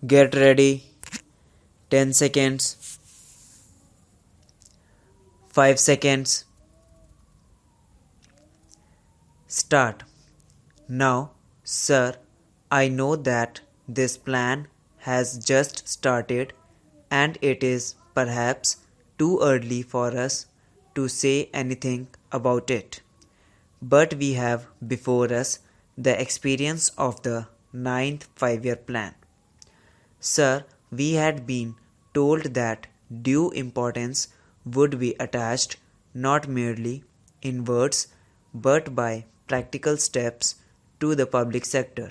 Get ready. 10 seconds. 5 seconds. Start. Now, sir, I know that this plan has just started and it is perhaps too early for us to say anything about it. But we have before us the experience of the 9th 5-year plan. Sir, we had been told that due importance would be attached not merely in words but by practical steps to the public sector.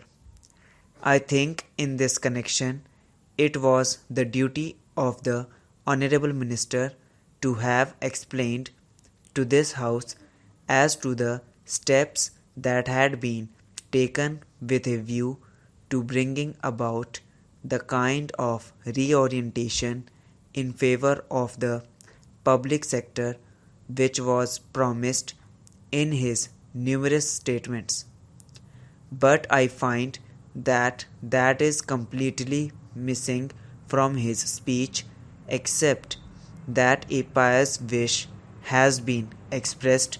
I think in this connection it was the duty of the Honourable Minister to have explained to this House as to the steps that had been taken with a view to bringing about the kind of reorientation in favor of the public sector which was promised in his numerous statements. But I find that is completely missing from his speech, except that a pious wish has been expressed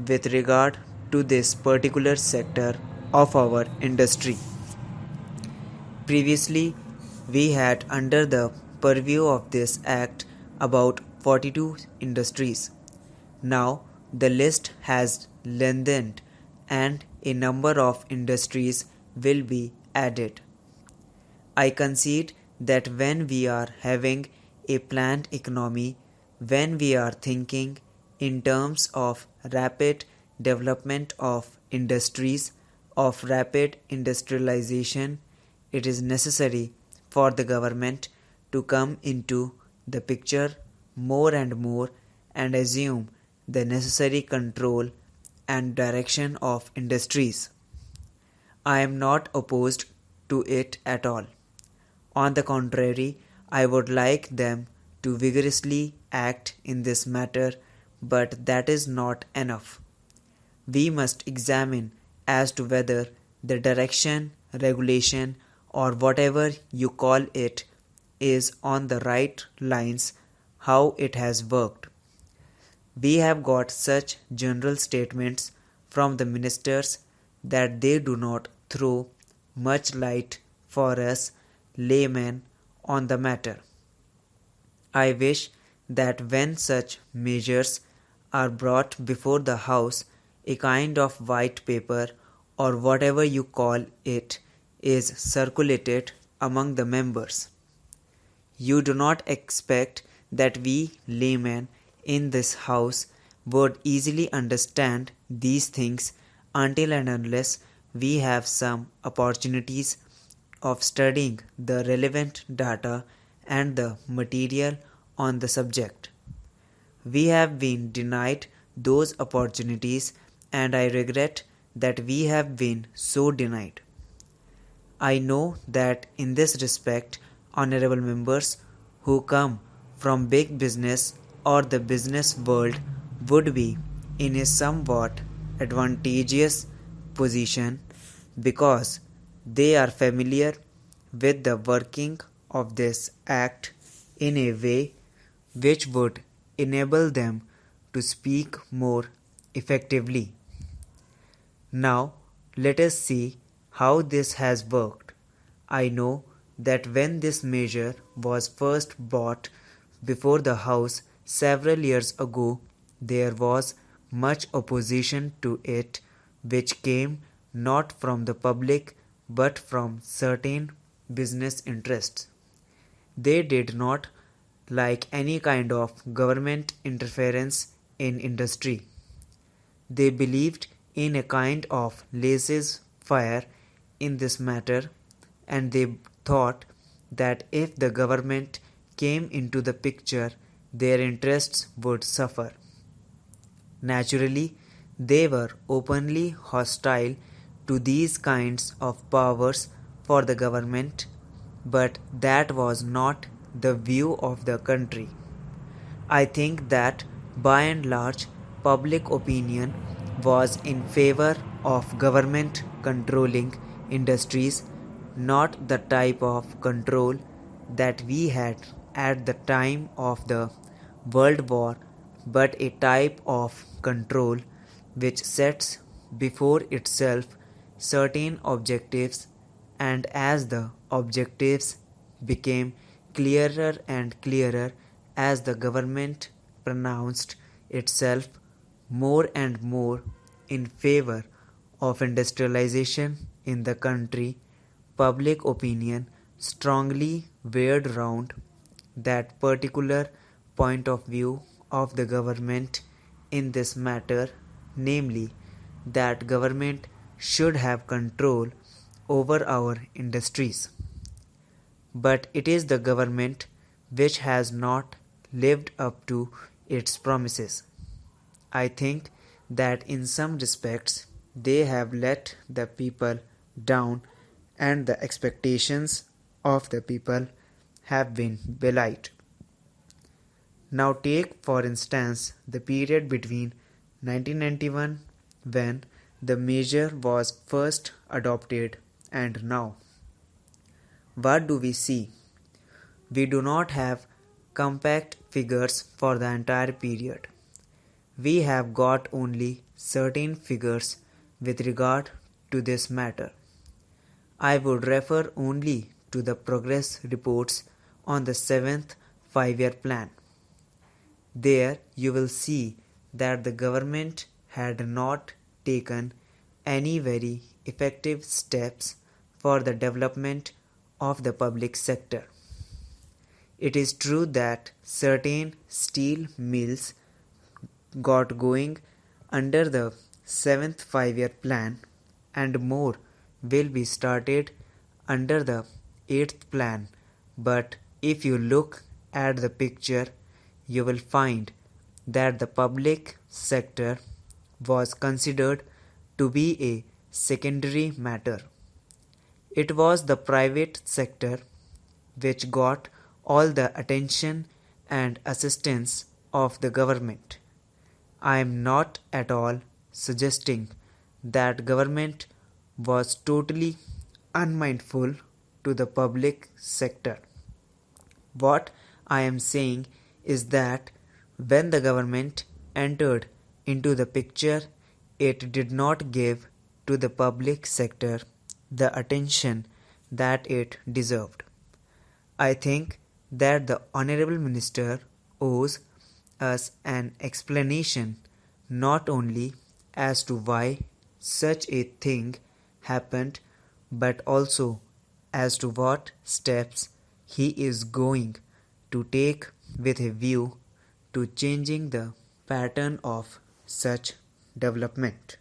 with regard to this particular sector of our industry. Previously, we had under the purview of this Act about 42 industries. Now, the list has lengthened and a number of industries will be added. I concede that when we are having a planned economy, when we are thinking in terms of rapid development of industries, of rapid industrialization, it is necessary for the government to come into the picture more and more and assume the necessary control and direction of industries. I am not opposed to it at all. On the contrary, I would like them to vigorously act in this matter, but that is not enough. We must examine as to whether the direction, regulation, or whatever you call it is on the right lines, how it has worked. We have got such general statements from the ministers that they do not throw much light for us laymen on the matter. I wish that when such measures are brought before the House, a kind of white paper or whatever you call it is circulated among the members. You do not expect that we laymen in this House would easily understand these things until and unless we have some opportunities of studying the relevant data and the material on the subject. We have been denied those opportunities and I regret that we have been so denied. I know that in this respect, honorable members who come from big business or the business world would be in a somewhat advantageous position because they are familiar with the working of this Act in a way which would enable them to speak more effectively. Now, let us see how this has worked. I know that when this measure was first brought before the House several years ago, there was much opposition to it which came not from the public but from certain business interests. They did not like any kind of government interference in industry. They believed in a kind of laissez-faire in this matter, and they thought that if the government came into the picture, their interests would suffer. Naturally, they were openly hostile to these kinds of powers for the government, but that was not the view of the country. I think that by and large public opinion was in favor of government controlling industries not the type of control that we had at the time of the World War, but a type of control which sets before itself certain objectives, and as the objectives became clearer and clearer as the government pronounced itself more and more in favor of industrialization in the country, public opinion strongly veered round that particular point of view of the government in this matter, namely that government should have control over our industries. But it is the government which has not lived up to its promises. I think that in some respects they have let the people down and the expectations of the people have been belied. Now take for instance the period between 1991, when the measure was first adopted, and now. What do we see? We do not have compact figures for the entire period. We have got only certain figures with regard to this matter. I would refer only to the progress reports on the 7th 5-year plan. There you will see that the government had not taken any very effective steps for the development of the public sector. It is true that certain steel mills got going under the 7th 5-year plan, and more will be started under the 8th plan, but if you look at the picture, you will find that the public sector was considered to be a secondary matter. It was the private sector which got all the attention and assistance of the government. I am not at all suggesting that government was totally unmindful to the public sector. What I am saying is that when the government entered into the picture, it did not give to the public sector the attention that it deserved. I think that the Honorable Minister owes us an explanation not only as to why such a thing happened, but also as to what steps he is going to take with a view to changing the pattern of such development.